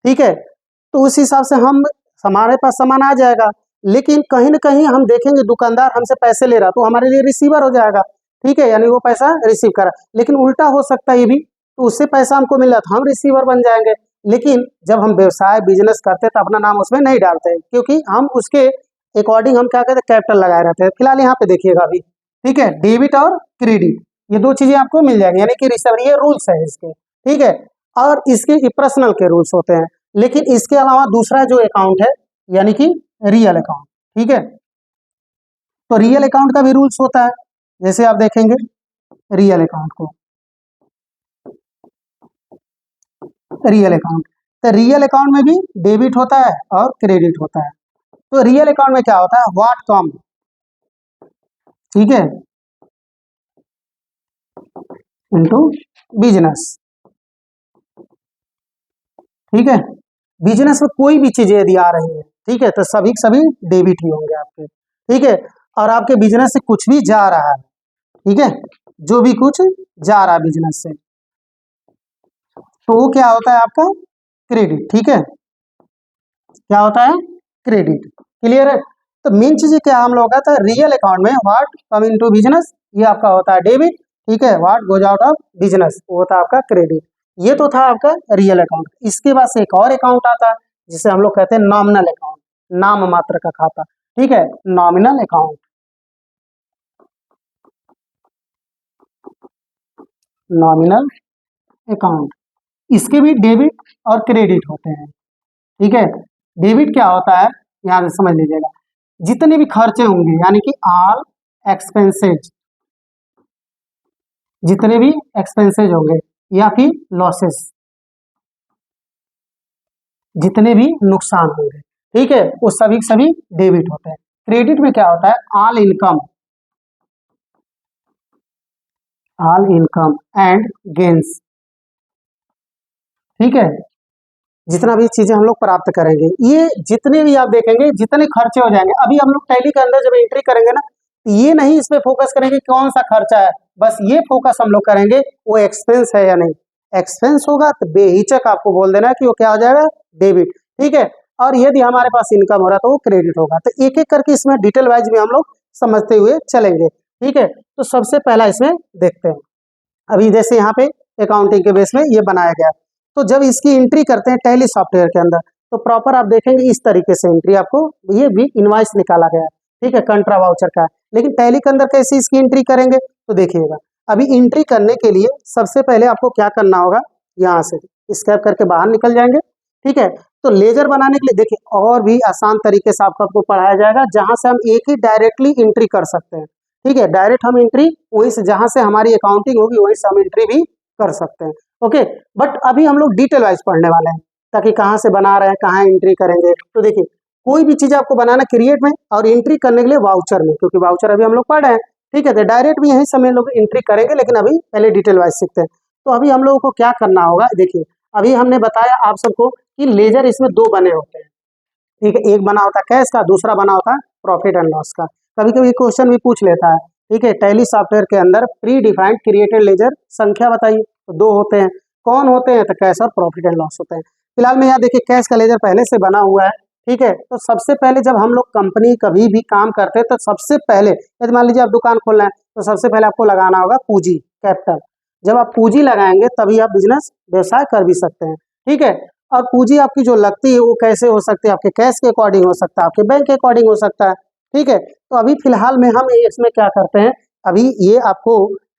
ठीक है, तो उस हिसाब से हम हमारे पास सामान आ जाएगा, लेकिन कहीं ना कहीं हम देखेंगे दुकानदार हमसे पैसे ले रहा तो हमारे लिए रिसीवर हो जाएगा, ठीक है, यानी वो पैसा रिसीव करा। लेकिन उल्टा हो सकता है ये भी, तो उससे पैसा हमको मिला तो हम रिसीवर बन जाएंगे। लेकिन जब हम व्यवसाय बिजनेस करते हैं तो अपना नाम उसमें नहीं डालते हैं, क्योंकि हम उसके अकॉर्डिंग हम क्या कहते हैं, कैपिटल लगाए रहते हैं। फिलहाल यहाँ पे देखिएगा अभी, ठीक है, डेबिट और क्रेडिट ये दो चीजें आपको मिल जाएंगी, यानी कि रिसीवर, ये रूल्स है इसके, ठीक है। और इसके पर्सनल के रूल्स होते हैं। लेकिन इसके अलावा दूसरा जो अकाउंट है, यानी कि रियल अकाउंट, ठीक है, तो रियल अकाउंट का भी रूल्स होता है। जैसे आप देखेंगे रियल अकाउंट को, रियल अकाउंट, तो रियल अकाउंट में भी डेबिट होता है और क्रेडिट होता है। तो रियल अकाउंट में क्या होता है, व्हाट कम, ठीक है, इनटू बिजनेस, ठीक है। बिजनेस में कोई भी चीजें यदि आ रही है, ठीक है, तो सभी सभी डेबिट ही होंगे आपके, ठीक है। और आपके बिजनेस से कुछ भी जा रहा है, ठीक है, जो भी कुछ जा रहा है बिजनेस से, तो वो क्या होता है आपका क्रेडिट, ठीक है, क्या होता है क्रेडिट। क्लियर है। तो मेन चीज क्या हम लोग का था, रियल अकाउंट में व्हाट कम इनटू बिजनेस ये आपका होता है डेबिट, ठीक है, what goes out of business वो होता है आपका क्रेडिट। ये तो था आपका रियल अकाउंट। इसके बाद से एक और अकाउंट आता है जिसे हम लोग कहते हैं नॉमिनल अकाउंट, नाम मात्र का खाता, ठीक है, नॉमिनल अकाउंट, नॉमिनल अकाउंट। इसके भी डेबिट और क्रेडिट होते हैं, ठीक है। डेबिट क्या होता है, यहाँ से समझ लीजिएगा, जितने भी खर्चे होंगे, यानी कि ऑल एक्सपेंसेज, जितने भी एक्सपेंसेज होंगे या फिर लॉसेस, जितने भी नुकसान होंगे, ठीक है, वो सभी सभी डेबिट होते हैं। क्रेडिट में क्या होता है, all income, all income and gains, ठीक है, जितना भी चीजें हम लोग प्राप्त करेंगे, ये जितने भी आप देखेंगे जितने खर्चे हो जाएंगे। अभी हम लोग टैली के अंदर जब एंट्री करेंगे ना, ये नहीं इस पे फोकस करेंगे कौन सा खर्चा है, बस ये फोकस हम लोग करेंगे वो एक्सपेंस है या नहीं। एक्सपेंस होगा तो बेहिचक आपको बोल देना है कि वो क्या हो जाएगा, डेबिट, ठीक है। और यदि हमारे पास इनकम हो रहा है तो वो क्रेडिट होगा। तो एक एक करके इसमें डिटेल वाइज भी हम लोग समझते हुए चलेंगे, ठीक है। तो सबसे पहला इसमें देखते हैं, अभी जैसे यहाँ पे अकाउंटिंग के बेस में ये बनाया गया, तो जब इसकी एंट्री करते हैं टैली सॉफ्टवेयर के अंदर, तो प्रॉपर आप देखेंगे इस तरीके से एंट्री आपको, ये भी इनवॉइस निकाला गया है, ठीक है, कंट्रा वाउचर का। लेकिन टैली के अंदर कैसे इसकी एंट्री करेंगे, तो देखिएगा, अभी एंट्री करने के लिए सबसे पहले आपको क्या करना होगा, यहाँ से स्कैप करके बाहर निकल जाएंगे, ठीक है। तो लेजर बनाने के लिए देखिए और भी आसान तरीके से आपको पढ़ाया जाएगा, जहां से हम एक ही डायरेक्टली एंट्री कर सकते हैं, ठीक है, डायरेक्ट हम एंट्री वहीं से जहां से हमारी अकाउंटिंग होगी वहीं से हम एंट्री भी कर सकते हैं, ओके। बट अभी हम लोग डिटेल वाइज पढ़ने वाले हैं, ताकि कहाँ से बना रहे हैं, कहाँ एंट्री करेंगे। तो देखिए कोई भी चीज आपको बनाना क्रिएट में और एंट्री करने के लिए वाउचर में, क्योंकि वाउचर अभी हम लोग पढ़ रहे हैं, ठीक है, तो डायरेक्ट भी यहीं से हम लोग एंट्री करेंगे, लेकिन अभी पहले डिटेल वाइज सीखते हैं। तो अभी हम लोगों को क्या करना होगा, देखिए अभी हमने बताया आप सबको कि लेजर इसमें दो बने होते हैं, ठीक है, एक बना होता है कैश का, दूसरा बना होता है प्रॉफिट एंड लॉस का। कभी कभी क्वेश्चन भी पूछ लेता है, ठीक है, टैली सॉफ्टवेयर के अंदर प्री डिफाइंड क्रिएटेड लेजर संख्या बताइए, तो दो होते हैं, कौन होते हैं, तो कैश और प्रॉफिट एंड लॉस होते हैं। फिलहाल में यहाँ देखिए कैश का लेजर पहले से बना हुआ है, ठीक है। तो सबसे पहले जब हम लोग कंपनी कभी भी काम करते हैं तो सबसे पहले यदि मान लीजिए आप दुकान खोल रहे हैं तो सबसे पहले आपको लगाना होगा पूंजी, कैपिटल। जब आप पूंजी लगाएंगे तभी आप बिजनेस व्यवसाय कर भी सकते हैं, ठीक है। और पूंजी आपकी जो लगती है वो कैसे हो सकती है, आपके कैश के अकॉर्डिंग हो सकता है, आपके बैंक के अकॉर्डिंग हो सकता है, ठीक है। तो अभी फिलहाल में हम इसमें क्या करते हैं, अभी ये आपको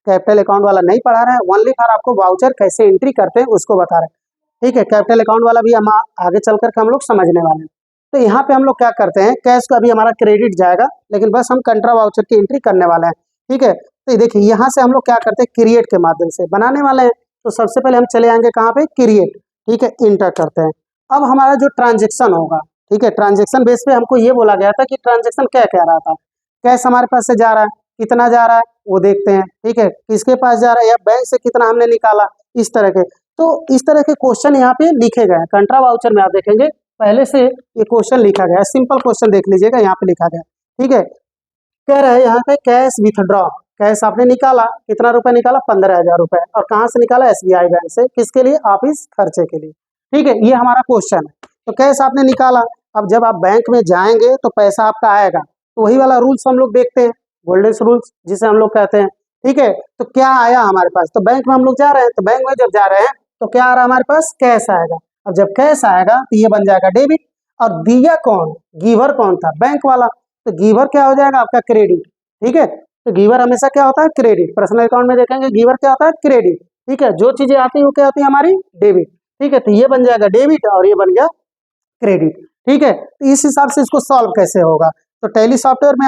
कैपिटल अकाउंट वाला नहीं पढ़ा रहे हैं, ओनली फॉर आपको वाउचर कैसे एंट्री करते हैं उसको बता रहे हैं, ठीक है। कैपिटल अकाउंट वाला भी हम आगे चल करके हम लोग समझने वाले हैं। तो यहाँ पे हम लोग क्या करते हैं, कैश का अभी हमारा क्रेडिट जाएगा, लेकिन बस हम कंट्रा वाउचर की एंट्री करने वाले हैं, ठीक है। तो देखिए यहाँ से हम लोग क्या करते हैं, क्रिएट के माध्यम से बनाने वाले हैं। तो सबसे पहले हम चले आएंगे कहाँ पे, क्रिएट, ठीक है, इंटर करते हैं। अब हमारा जो ट्रांजेक्शन होगा, ठीक है, ट्रांजेक्शन बेस पे हमको ये बोला गया था कि ट्रांजेक्शन क्या कह रहा था, कैश हमारे पास से जा रहा है, कितना जा रहा है वो देखते हैं, ठीक है, किसके पास जा रहा है या बैंक से कितना हमने निकाला, इस तरह के। तो इस तरह के क्वेश्चन यहाँ पे लिखे गए हैं। कंट्रा वाउचर में आप देखेंगे पहले से ये क्वेश्चन लिखा गया है, सिंपल क्वेश्चन देख लीजिएगा, यहाँ पे लिखा गया। ठीक है, कह रहे हैं यहाँ पे कैश विथड्रॉ, कैश आपने निकाला, कितना रुपए निकाला, 15,000 रुपए, और कहाँ से निकाला, SBI बैंक से, किसके लिए, ऑफिस खर्चे के लिए। ठीक है, ये हमारा क्वेश्चन है। तो कैश आपने निकाला, अब जब आप बैंक में जाएंगे तो पैसा आपका आएगा, तो वही वाला रूल्स हम लोग देखते हैं, गोल्डन रूल्स जिसे हम लोग कहते हैं। ठीक है, तो क्या आया हमारे पास, तो बैंक में हम लोग जा रहे हैं, तो बैंक में जब जा रहे हैं तो क्या आ रहा है हमारे पास, कैश आएगा। अब जब कैश आएगा तो ये बन जाएगा डेबिट, और दिया कौन, गिवर कौन था, बैंक वाला, तो गिवर क्या हो जाएगा आपका, क्रेडिट। ठीक है, तो गिवर हमेशा क्या होता है, क्रेडिट। पर्सनल अकाउंट में देखेंगे गिवर क्या होता है, क्रेडिट। ठीक है, जो चीजें आती है वो क्या होती है, हमारी डेबिट। ठीक है, तो ये बन जाएगा डेबिट और ये बन गया क्रेडिट। ठीक है, तो इस हिसाब से इसको सॉल्व कैसे होगा, तो टैली सॉफ्टवेयर में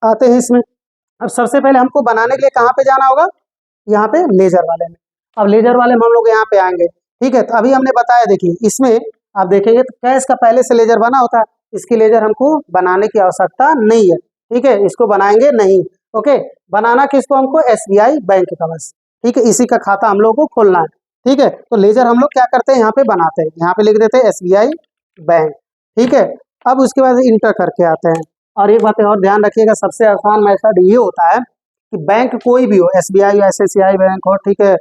आते हैं इसमें। अब सबसे पहले हमको बनाने के लिए कहाँ पे जाना होगा, यहाँ पे लेजर वाले में। अब लेजर वाले में हम लोग यहाँ पे आएंगे। ठीक है, तो अभी हमने बताया, देखिए इसमें आप देखेंगे तो कैश का पहले से लेजर बना होता है, इसकी लेजर हमको बनाने की आवश्यकता नहीं है। ठीक है, इसको बनाएंगे नहीं। ओके, बनाना किसको, हमको SBI बैंक का बस। ठीक है, इसी का खाता हम लोग को खोलना है। ठीक है, तो लेजर हम लोग क्या करते हैं, यहाँ पे बनाते हैं, यहाँ पे लिख देते हैं SBI बैंक। ठीक है, अब उसके बाद इंटर करके आते हैं। और एक बात और ध्यान रखिएगा, सबसे आसान मेथड ये होता है कि बैंक कोई भी हो, SBI हो, SSCI बैंक हो, ठीक है,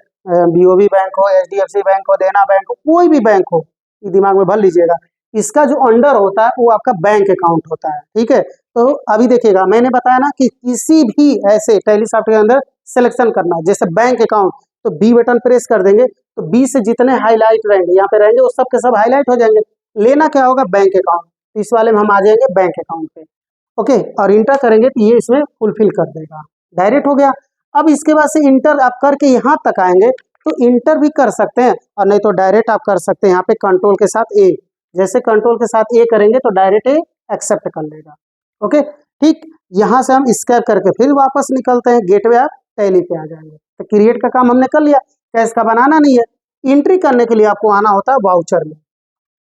BOB बैंक हो, HDFC बैंक हो, देना बैंक हो, कोई भी बैंक हो, ये दिमाग में भर लीजिएगा, इसका जो अंडर होता है वो आपका बैंक अकाउंट होता है। ठीक है, तो अभी देखिएगा, मैंने बताया ना कि किसी भी ऐसे टैली सॉफ्टवेयर के अंदर सिलेक्शन करना है, जैसे बैंक अकाउंट, तो B बटन प्रेस कर देंगे तो B से जितने हाईलाइट रहेंगे यहाँ पे रहेंगे वो सब के सब हाईलाइट हो जाएंगे। लेना क्या होगा, बैंक अकाउंट, तो इस वाले में हम आ जाएंगे बैंक अकाउंट पे। ओके, और इंटर करेंगे तो ये इसमें फुलफिल कर देगा, डायरेक्ट हो गया। अब इसके बाद से इंटर आप करके यहाँ तक आएंगे तो इंटर भी कर सकते हैं, और नहीं तो डायरेक्ट आप कर सकते हैं यहाँ पे कंट्रोल के साथ A, जैसे कंट्रोल के साथ A करेंगे तो डायरेक्ट A एक्सेप्ट कर लेगा। ओके, ठीक, यहाँ से हम स्कैप करके फिर वापस निकलते हैं, गेटवे आप टैली पे आ जाएंगे। तो क्रिएट का काम हमने कर लिया, कैश का बनाना नहीं है। एंट्री करने के लिए आपको आना होता है वाउचर में,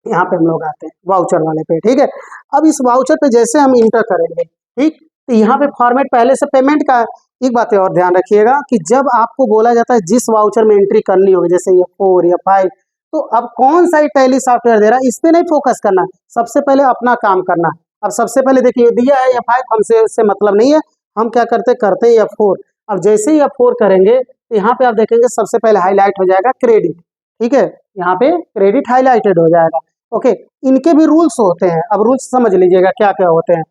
यहाँ पे हम लोग आते हैं वाउचर वाले पे। ठीक है, अब इस वाउचर पे जैसे हम इंटर करेंगे, ठीक, तो यहाँ पे फॉर्मेट पहले से पेमेंट का है। एक बात और ध्यान रखिएगा कि जब आपको बोला जाता है जिस वाउचर में एंट्री करनी होगी, जैसे ये 4 या 5, तो अब कौन सा टैली सॉफ्टवेयर दे रहा है इस पे नहीं फोकस करना, सबसे पहले अपना काम करना। अब सबसे पहले देखिए दिया है F5, हमसे इससे मतलब नहीं है, हम क्या करते हैं F4। अब जैसे ही F4 करेंगे तो यहाँ पे आप देखेंगे सबसे पहले हाईलाइट हो जाएगा क्रेडिट। ठीक है, यहाँ पे क्रेडिट हाईलाइटेड हो जाएगा। ओके, इनके भी रूल्स होते हैं, अब रूल्स समझ लीजिएगा क्या क्या होते हैं।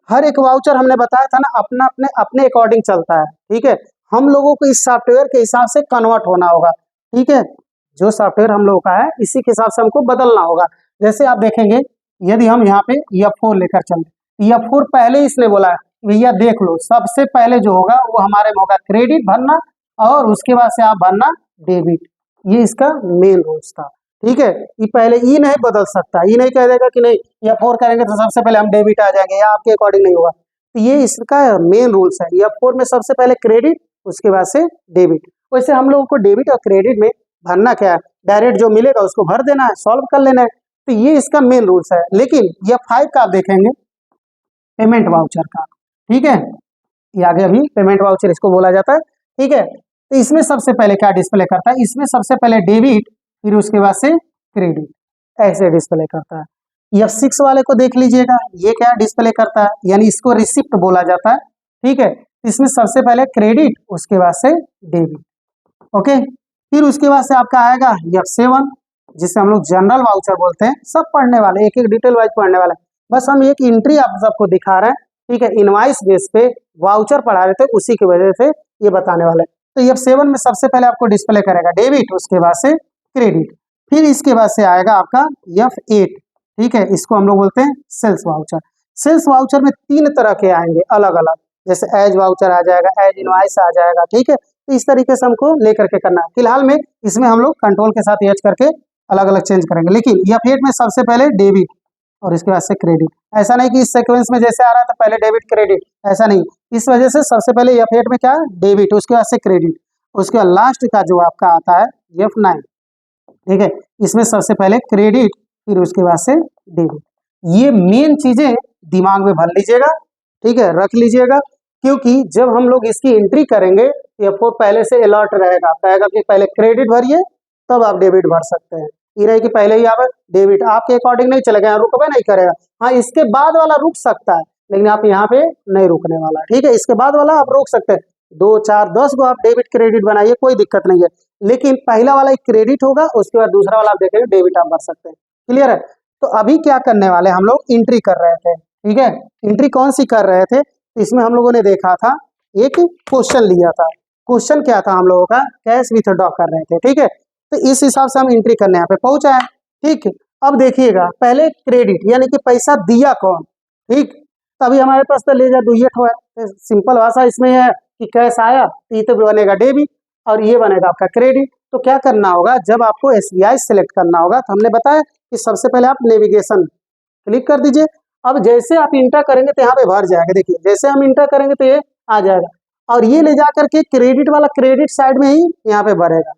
हर एक वाउचर हमने बताया था ना अपना अपने अकॉर्डिंग चलता है। ठीक है, हम लोगों को इस सॉफ्टवेयर के हिसाब से कन्वर्ट होना होगा। ठीक है, जो सॉफ्टवेयर हम लोगों का है इसी के हिसाब से हमको बदलना होगा। जैसे आप देखेंगे यदि हम यहाँ पे F4 लेकर चलते, F4 पहले इसने बोला है भैया देख लो, सबसे पहले जो होगा वो हमारे में होगा क्रेडिट भरना, और उसके बाद से आप भरना डेबिट। ये इसका मेन रूल्स था। ठीक है, ये पहले ई नहीं बदल सकता, ये नहीं कह देगा कि नहीं F4 करेंगे तो सबसे पहले हम डेबिट आ जाएंगे, या आपके अकॉर्डिंग नहीं होगा। तो ये इसका मेन रूल्स है, F4 में सबसे पहले क्रेडिट, उसके बाद से डेबिट। वैसे हम लोगों को डेबिट और क्रेडिट में भरना क्या है, डायरेक्ट जो मिलेगा उसको भर देना है, सॉल्व कर लेना है। तो ये इसका मेन रूल्स है। लेकिन F5 का आप देखेंगे पेमेंट वाउचर का। ठीक है, ये आगे अभी पेमेंट वाउचर इसको बोला जाता है। ठीक है, तो इसमें सबसे पहले क्या डिस्प्ले करता है, इसमें सबसे पहले डेबिट, फिर उसके बाद से क्रेडिट, ऐसे डिस्प्ले करता है। F6 वाले को देख लीजिएगा, ये क्या डिस्प्ले करता है, यानी इसको रिसिप्ट बोला जाता है। ठीक है, इसमें सबसे पहले क्रेडिट, उसके बाद से डेबिट। ओके, फिर उसके बाद से आपका आएगा F7, जिसे हम लोग जनरल वाउचर बोलते हैं। सब पढ़ने वाले, एक एक डिटेल वाइज पढ़ने वाले, बस हम एक एंट्री आप सबको दिखा रहे हैं। ठीक है, इनवाइस बेस पे वाउचर पढ़ा रहे थे, उसी की वजह से ये बताने वाले। तो F7 में सबसे पहले आपको डिस्प्ले करेगा डेबिट, उसके बाद से क्रेडिट, फिर इसके बाद से आएगा आपका F8। ठीक है, इसको हम लोग बोलते हैं सेल्स वाउचर। सेल्स वाउचर में 3 तरह के आएंगे अलग अलग, जैसे एज वाउचर आ जाएगा, एज इनवाइस आ जाएगा। ठीक है, तो इस तरीके से हमको लेकर के करना है। फिलहाल में इसमें हम लोग कंट्रोल के साथ एज करके अलग अलग चेंज करेंगे। लेकिन F8 में सबसे पहले डेबिट और इसके बाद से क्रेडिट, ऐसा नहीं कि इस सीक्वेंस में जैसे आ रहा था पहले डेबिट क्रेडिट, ऐसा नहीं। इस वजह से सबसे पहले F8 में क्या है, डेबिट, उसके बाद से क्रेडिट, उसके बाद लास्ट का जो आपका आता है F9। ठीक है, इसमें सबसे पहले क्रेडिट, फिर उसके बाद से डेबिट। ये मेन चीजें दिमाग में भर लीजिएगा। ठीक है, रख लीजिएगा, क्योंकि जब हम लोग इसकी एंट्री करेंगे F4 पहले से अलर्ट रहेगा, कहेगा कि पहले क्रेडिट भरिए, तब आप डेबिट भर सकते हैं। ये नहीं कि पहले ही आप डेबिट आपके अकॉर्डिंग नहीं चलेगा, रुकबे नहीं करेगा। हाँ, इसके बाद वाला रुक सकता है, लेकिन आप यहाँ पे नहीं रुकने वाला, ठीक है। इसके बाद वाला आप रोक सकते हैं, 2 4 10 गो आप डेबिट क्रेडिट बनाइए, कोई दिक्कत नहीं है। लेकिन पहला वाला एक क्रेडिट होगा, उसके बाद दूसरा वाला आप देखेंगे डेबिट आप भर सकते हैं। क्लियर है? तो अभी क्या करने वाले हम लोग, एंट्री कर रहे थे, ठीक है। एंट्री कौन सी कर रहे थे, इसमें हम लोगों ने देखा था एक क्वेश्चन लिया था। क्वेश्चन क्या था हम लोगों का, कैश विथड्रॉ कर रहे थे, ठीक है। तो इस हिसाब से हम एंट्री करने यहाँ पे पहुंचा है, ठीक। अब देखिएगा, पहले क्रेडिट यानी कि पैसा दिया कौन, ठीक। तभी हमारे पास तो लेजर डुएट हुआ है। सिंपल भाषा इसमें है कि कैश आया तो ये तो बनेगा डेबिट और ये बनेगा आपका क्रेडिट। तो क्या करना होगा, जब आपको एसबीआई सेलेक्ट करना होगा, तो हमने बताया कि सबसे पहले आप नेविगेशन क्लिक कर दीजिए। अब जैसे आप इंटर करेंगे तो यहाँ पे भर जाएगा, देखिए जैसे हम इंटर करेंगे तो ये आ जाएगा, और ये ले जा करके क्रेडिट वाला क्रेडिट साइड में ही यहाँ पे भरेगा।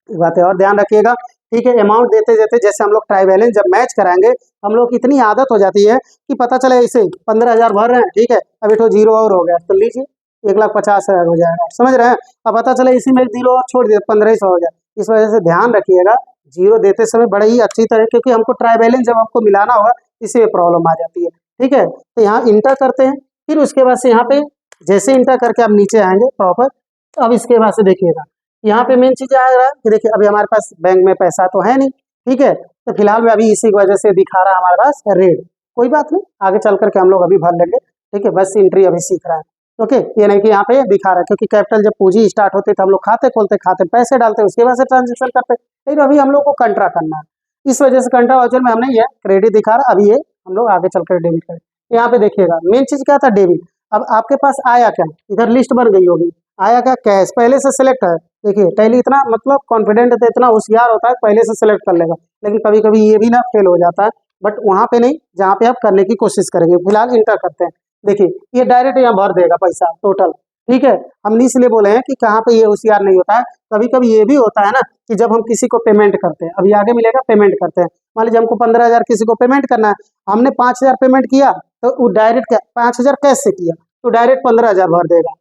इस बात है, और ध्यान रखिएगा, ठीक है। अमाउंट देते देते जैसे हम लोग ट्राई बैलेंस जब मैच कराएंगे, हम लोग की इतनी आदत हो जाती है कि पता चले ऐसे 15,000 भर रहे हैं, ठीक है, अब इठो जीरो और हो गया, तो लीजिए 1,50,000 हो जाएगा, समझ रहे हैं। अब पता चले इसी में जीरो और छोड़ दिया, 1,500 हो गया। इस वजह से ध्यान रखिएगा, जीरो देते समय बड़े ही अच्छी तरह, क्योंकि हमको ट्राई बैलेंस जब हमको मिलाना होगा इसी में प्रॉब्लम आ जाती है, ठीक है। तो यहाँ इंटर करते हैं, फिर उसके बाद से यहाँ पे जैसे इंटर करके आप नीचे आएंगे प्रॉपर, तो अब इसके बाद से देखिएगा, यहाँ पे मेन चीज आ रहा है कि देखिए अभी हमारे पास बैंक में पैसा तो है नहीं, ठीक है। तो फिलहाल में अभी इसी की वजह से दिखा रहा है हमारे पास रेड, कोई बात नहीं, आगे चल करके हम लोग अभी भर लेंगे, ठीक है। बस एंट्री अभी सीख रहा है, ओके। ये नहीं कि यहाँ पे दिखा रहा है, क्योंकि कैपिटल जब पूंजी स्टार्ट होती है तो हम लोग खाते खोलते, खाते पैसे डालते, उसके बाद से ट्रांजेक्शन करते, लेकिन अभी हम लोग को कंट्रा करना है, इस वजह से कंट्रा वाउचर में हमने ये क्रेडिट दिखा रहा है, अभी ये हम लोग आगे चलकर डेबिट करें। यहाँ पे देखिएगा मेन चीज क्या था, डेबिट। अब आपके पास आया क्या, इधर लिस्ट बन गई होगी, आया क्या, कैश पहले से सिलेक्ट है। देखिए टैली इतना मतलब कॉन्फिडेंट है, इतना होशियार होता है, पहले से सिलेक्ट कर लेगा, लेकिन कभी कभी ये भी ना फेल हो जाता है, बट वहाँ पे नहीं जहाँ पे आप करने की कोशिश करेंगे। फिलहाल इंटर करते हैं, देखिए ये डायरेक्ट यहाँ भर देगा पैसा टोटल, ठीक है। हमने इसलिए बोले हैं कि कहाँ पे ये होशियार नहीं होता है, कभी कभी ये भी होता है ना कि जब हम किसी को पेमेंट करते हैं, अभी आगे मिलेगा पेमेंट करते हैं, मान लीजिए हमको 15,000 किसी को पेमेंट करना है, हमने 5,000 पेमेंट किया, तो वो डायरेक्ट 5,000 कैश से किया तो डायरेक्ट 15,000 भर देगा,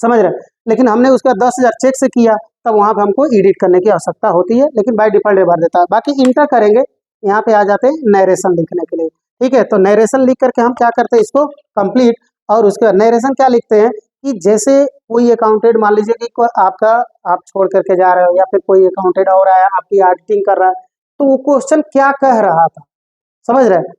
समझ रहे। लेकिन हमने उसका 10,000 चेक से किया, तब वहाँ पे हमको एडिट करने की आवश्यकता होती है, लेकिन बाय डिफॉल्ट भर देता है। बाकी इंटर करेंगे, यहाँ पे आ जाते हैं नरेशन लिखने के लिए, ठीक है। तो नरेशन लिख करके हम क्या करते हैं, इसको कंप्लीट, और उसके बाद नरेशन क्या लिखते हैं कि जैसे कोई अकाउंटेंट, मान लीजिए कि आपका आप छोड़ करके जा रहे हो, या फिर कोई अकाउंटेंट और आया आपकी ऑडिटिंग कर रहा है, तो वो क्वेश्चन क्या कह रहा था, समझ रहे हैं।